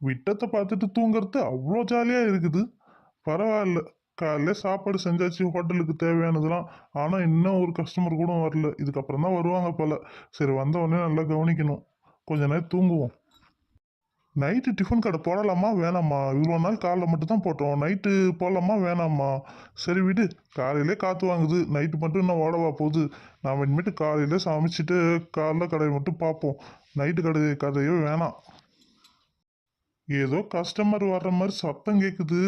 விட்டத்தை பார்த்துட்டு தூங்குறது அவ்வளோ ஜாலியாக இருக்குது. பரவாயில்ல. காலையில சாப்பாடு செஞ்சாச்சு ஹோட்டலுக்கு தேவையானதுலாம். ஆனால் இன்னும் ஒரு கஸ்டமர் கூட வரல. இதுக்கப்புறம் தான் வருவாங்க போல. சரி, வந்த உடனே நல்லா கவனிக்கணும். கொஞ்ச நேரம் தூங்குவோம். நைட்டு டிஃபன் கடை போடலாமா வேணாமா? இவ்வளோ நாள் காலைல மட்டும் தான் போட்டோம். நைட்டு போடலாமா வேணாமா? சரி விடு. காலையிலே காற்று வாங்குது. நைட்டு மட்டும் இன்னும் ஓடவா போகுது? நாம் இனிமேட்டு காலையிலே சமைச்சிட்டு காலைல கடையை மட்டும் பார்ப்போம். நைட்டு கதையோ வேணாம். ஏதோ கஸ்டமர் வர்ற மாதிரி சத்தம் கேட்குது.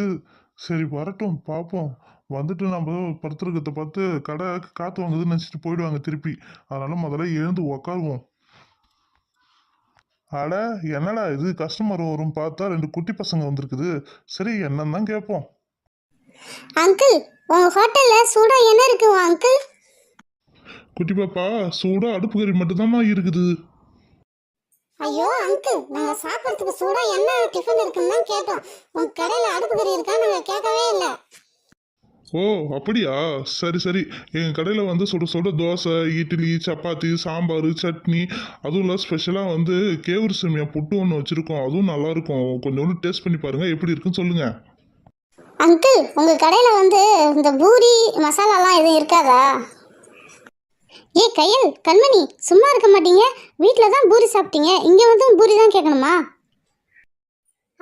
சரி வரட்டும், பார்ப்போம். வந்துட்டு நம்ம படுத்துருக்கத்தை பார்த்து கடை காற்று வாங்குதுன்னு நினச்சிட்டு போயிடுவாங்க திருப்பி. அதனால முதல்ல எழுந்து உக்காருவோம். அட, என்னடா இது, கஸ்டமர் வரும் பார்த்தா 2 குட்டி பசங்க வந்திருக்குது. சரி, என்னன்னு தான் கேட்போம். அங்கிள், உங்க ஹோட்டல்ல சூடா என்ன இருக்கு அங்கிள்? குட்டி பாப்பா, சூடா அடுப்பு கறி மட்டும்தாம்மா இருக்குது. ஐயோ அங்கிள், நாங்க சாப்பிட்றதுக்கு சூடா என்ன டிஃபன் இருக்குன்னு தான் கேட்டோம். உங்க கடையில அடுப்பு கறி இருக்கா நாங்க கேட்கவே இல்லை. ஓ அப்படியா? சரி சரி. எங்கள் கடையில் வந்து சுட சுட தோசை, இட்லி, சப்பாத்தி, சாம்பார், சட்னி, அதுவும் இல்லை ஸ்பெஷலாக வந்து கேவுரு சேமியா புட்டு ஒன்று வச்சுருக்கோம். அதுவும் நல்லாயிருக்கும். கொஞ்சோண்டு டேஸ்ட் பண்ணி பாருங்கள், எப்படி இருக்குன்னு சொல்லுங்கள். அங்கிள், உங்க கடையில வந்து இந்த பூரி மசாலாலாம் எதுவும் இருக்காதா? ஏ கையல், கண்மணி, சும்மா இருக்க மாட்டீங்க. வீட்டில் தான் பூரி சாப்பிட்டீங்க, இங்கே வந்து பூரி தான் கேட்கணுமா?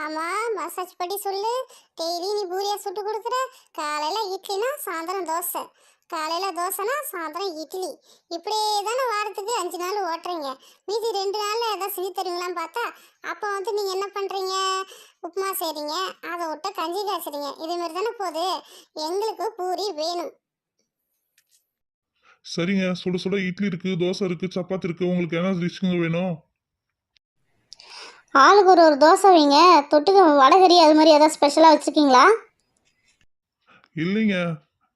ஆமாம், மசாஜ் படி சொல்லு. டெய்லி நீ பூரியா சுட்டு கொடுக்குற. காலையில் இட்லினா சாயந்தரம் தோசை, காலையில் தோசைனா சாயந்தரம் இட்லி. இப்படியே தானே வாரத்துக்கு 5 நாள் ஓட்டுறீங்க. மீதி 2 நாளில் எதாவது செஞ்சு தருவீங்களான்னு பார்த்தா அப்போ வந்து நீங்கள் என்ன பண்ணுறீங்க? உப்புமா செய்கிறீங்க, அதை விட்டு கஞ்சி காய்ச்சுறீங்க. இதேமாரி தானே போகுது. எங்களுக்கு பூரி வேணும். சரிங்க, சுட சுட இட்லி இருக்குது, தோசை இருக்குது, சப்பாத்தி இருக்குது. உங்களுக்கு என்ன டிஷ்ஷுங்க வேணும்? ஆளுக்கு ஒரு தோசை வைங்க. தொட்டுக்க வடகறி அது மாதிரி ஏதாவது ஸ்பெஷலாக வச்சுருக்கீங்களா? இல்லைங்க,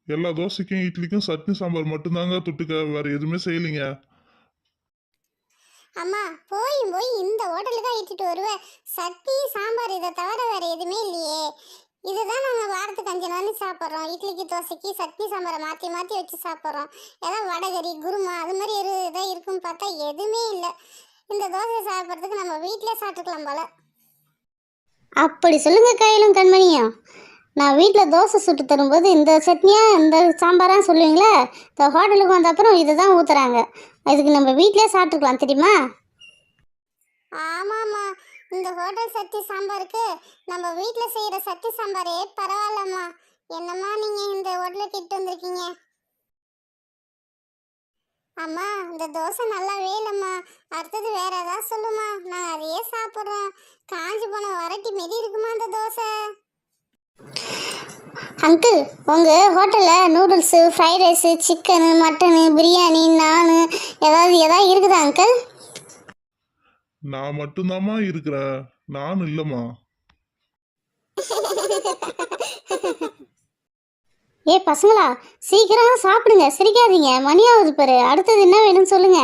எல்லா தோசைக்கும் இட்லிக்கும் சட்னி சாம்பார் மட்டும்தாங்க தொட்டுக்க, வேறு எதுவுமே செய்யலைங்க. அம்மா, போய் இந்த ஹோட்டலுக்கு தான் இட்டுட்டு வருவேன். சட்னி சாம்பார் இதை தவிர வேறு எதுவுமே இல்லையே. இதுதான் நாங்கள் வாரத்துக்கு 5 நாள் சாப்பிட்றோம். இட்லிக்கு தோசைக்கு சட்னி சாம்பாரை மாற்றி மாற்றி வச்சு சாப்பிட்றோம். ஏதாவது வடகறி குருமா அது மாதிரி இதாக இருக்குன்னு பார்த்தா எதுவுமே இல்லை. இந்த தோசை சாப்பிட்றதுக்கு நம்ம வீட்டிலே சாப்பிட்டுக்கலாம் போல. அப்படி சொல்லுங்க கையிலும் கண்மணியும். நான் வீட்டில் தோசை சுட்டு தரும்போது இந்த சட்னியா இந்த சாம்பாரா சொல்லுவீங்களே, இந்த ஹோட்டலுக்கு வந்த அப்புறம் இதை தான் ஊற்றுறாங்க. இதுக்கு நம்ம வீட்டிலே சாப்பிட்டுக்கலாம் தெரியுமா? ஆமாம்மா, இந்த ஹோட்டல் சட்னி சாம்பாருக்கு நம்ம வீட்டில் செய்கிற சட்னி சாம்பாரே பரவாயில்லம்மா. என்னம்மா நீங்கள் இந்த ஹோட்டலுக்கு இட்டு வந்திருக்கீங்க? அம்மா, இந்த தோசை நல்லாவே இல்லைம்மா. அடுத்தது வேற ஏதாவது சொல்லுமா, நான் அதையே சாப்பிட்றோம். காஞ்சி போன வரட்டி மாரி இருக்குமா அந்த தோசை? அங்கிள், உங்கள் ஹோட்டலில் noodles, fried rice, chicken, mutton, biryani, நானு ஏதாவது இருக்குதா அங்கிள்? நான் மட்டும்தாம்மா இருக்கிறேன், நான் இல்லைம்மா. ஏ பசங்களா, சீக்கிரம் சாப்பிடுங்க, சிரிக்காதீங்க. மணி ஆகுது பாரு. அடுத்தது என்ன வேணும்னு சொல்லுங்க.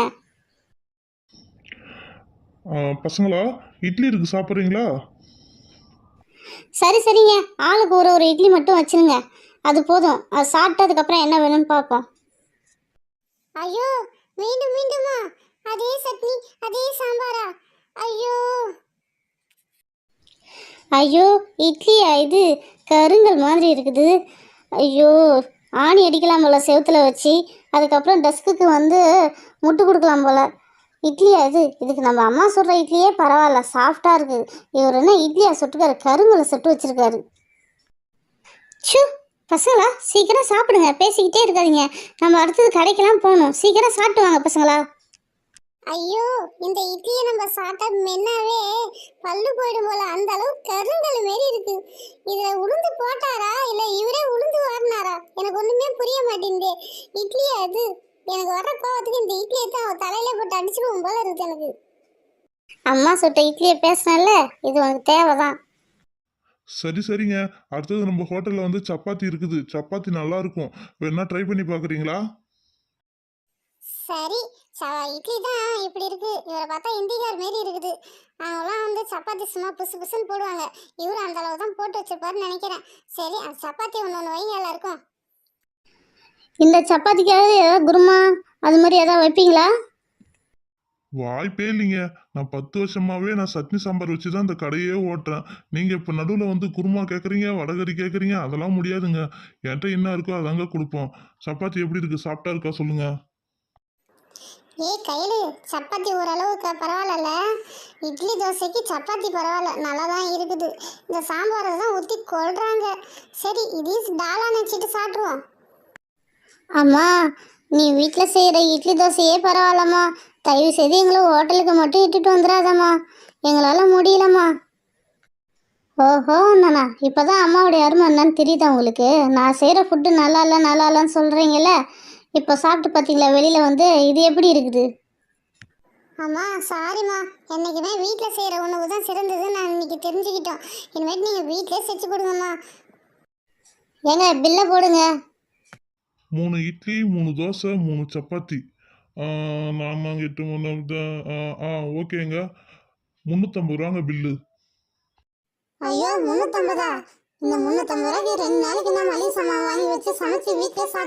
பசங்களா, இட்லி இருக்கு, சாப்பிட்றீங்களா? சரி சரிங்க, ஆளுக்கு ஒரு இட்லி மட்டும் வச்சுருங்க. அது போதும். அது சாப்பிட்டதுக்கப்புறம் என்ன வேணும்னு பார்ப்போம். ஐயோ, மீண்டும் மீண்டுமா? அதே சட்னி அதே சாம்பாரா? ஐயோ ஐயோ, இட்லியா இது? கருங்கல் மாதிரி இருக்குது. ஐயோ, ஆணி அடிக்கலாம் போல் செவுத்துல வச்சு. அதுக்கப்புறம் டெஸ்க்குக்கு வந்து முட்டு கொடுக்கலாம் போல். இட்லியா இது? இதுக்கு நம்ம அம்மா சுடுற இட்லியே பரவாயில்ல, சாஃப்டாக இருக்குது. இவர் என்ன இட்லியா சுட்டுக்காரு? கருங்கலை சுட்டு வச்சுருக்காரு. ஷூ, பசங்களா சீக்கிரம் சாப்பிடுங்க, பேசிக்கிட்டே இருக்காதீங்க. நம்ம அடுத்தது கடைக்கெல்லாம் போகணும். சீக்கிரம் சாப்பிட்டு வாங்க பசங்களா. ஐயோ, இந்த இட்லியை நம்ம சாப்பிட்டா மென்னாவே பல்லு போயிடும் போல. அந்த அளவு கருங்கல் மாரி இருக்கு. இதுல உளுந்து போட்டாரா இல்ல இவரே உளுந்து வாரினாரா? எனக்கு ஒண்ணுமே புரிய மாட்டேங்குது. இட்லியா அது? எனக்கு வர கோவத்துக்கு இந்த இட்லியை தான் அவன் தலையில போட்டு அடிச்சுடுவோம் போல இருக்கு எனக்கு. அம்மா சுட்ட இட்லியை பேசினால, இது உனக்கு தேவைதான். சரி சரிங்க, அடுத்தது நம்ம ஹோட்டலில் வந்து சப்பாத்தி இருக்குது. சப்பாத்தி நல்லா இருக்கும், வேணா ட்ரை பண்ணி பார்க்குறீங்களா? சரி, இட்லி தான் இப்படி இருக்கு. இவரை பார்த்தா இந்திக்கார் மாரி இருக்குது. அவங்களாம் வந்து சப்பாத்தி சும்மா புசு புசுன்னு போடுவாங்க. இவரு அந்த அளவு தான் போட்டு வச்சிருப்பாருன்னு நினைக்கிறேன். சரி, அந்த சப்பாத்தி ஒன்று வைங்க எல்லாருக்கும். இந்த சப்பாத்திக்காவது ஏதாவது குருமா அது மாதிரி ஏதாவது வைப்பீங்களா? வாய்ப்பே இல்லைங்க. நான் 10 வருஷமாவே நான் சட்னி சாம்பார் வச்சு தான் இந்த கடையே ஓட்டுறேன். நீங்க இப்ப நடுவுல வந்து குருமா கேட்குறீங்க, வடகறி கேட்குறீங்க. அதெல்லாம் முடியாதுங்க. என்ட்ட என்ன இருக்கோ அதாங்க குடுப்போம். சப்பாத்தி எப்படி இருக்கு? சாஃப்ட்டா இருக்கா சொல்லுங்க? ஏய் கையில சப்பாத்தி ஓரளவுக்கு பரவாயில்லல. இட்லி தோசைக்கு சப்பாத்தி பரவாயில்ல, நல்லா தான் இருக்குது. இந்த சாம்பாரை தான் ஊற்றி கொள்றாங்க. சரி இதையும் டாலா நினச்சிட்டு சாப்பிட்ருவோம். அம்மா, நீ வீட்டில் செய்கிற இட்லி தோசையே பரவாயில்லம்மா. தயவு செய்து எங்களை ஹோட்டலுக்கு மட்டும் இட்டுட்டு வந்துடாதம்மா. எங்களால் முடியலம்மா. ஓஹோ அண்ணா, இப்போ தான் அம்மாவுடைய அருமை என்னன்னு தெரியுதா உங்களுக்கு? நான் செய்கிற ஃபுட்டு நல்லா இல்லை நல்லா இல்லைன்னு சொல்கிறீங்கள, இப்போ சாப்பிட்டு பார்த்தீங்களா வெளியில் வந்து இது எப்படி இருக்குது? அம்மா சாரிம்மா, என்றைக்குமே வீட்டில் செய்கிற உணவு தான் சிறந்ததுன்னு நான் இன்னைக்கு தெரிஞ்சுக்கிட்டோம். இனிமேட்டு நீங்கள் வீட்டிலே செஞ்சு கொடுங்கம்மா. ஏங்க பில்லை போடுங்க. 3 இட்லி, 3 தோசை, 3 சப்பாத்தி. ஆ, 4 8 3 ஓகேங்க. ரூ. 350 பில்லு. ஐயோ 350? இந்த 350 ரூபாய்க்கு 2 நாளைக்கு நான் மளிகை சாமான் வாங்கி வச்சு சமைச்சு வீட்டிலே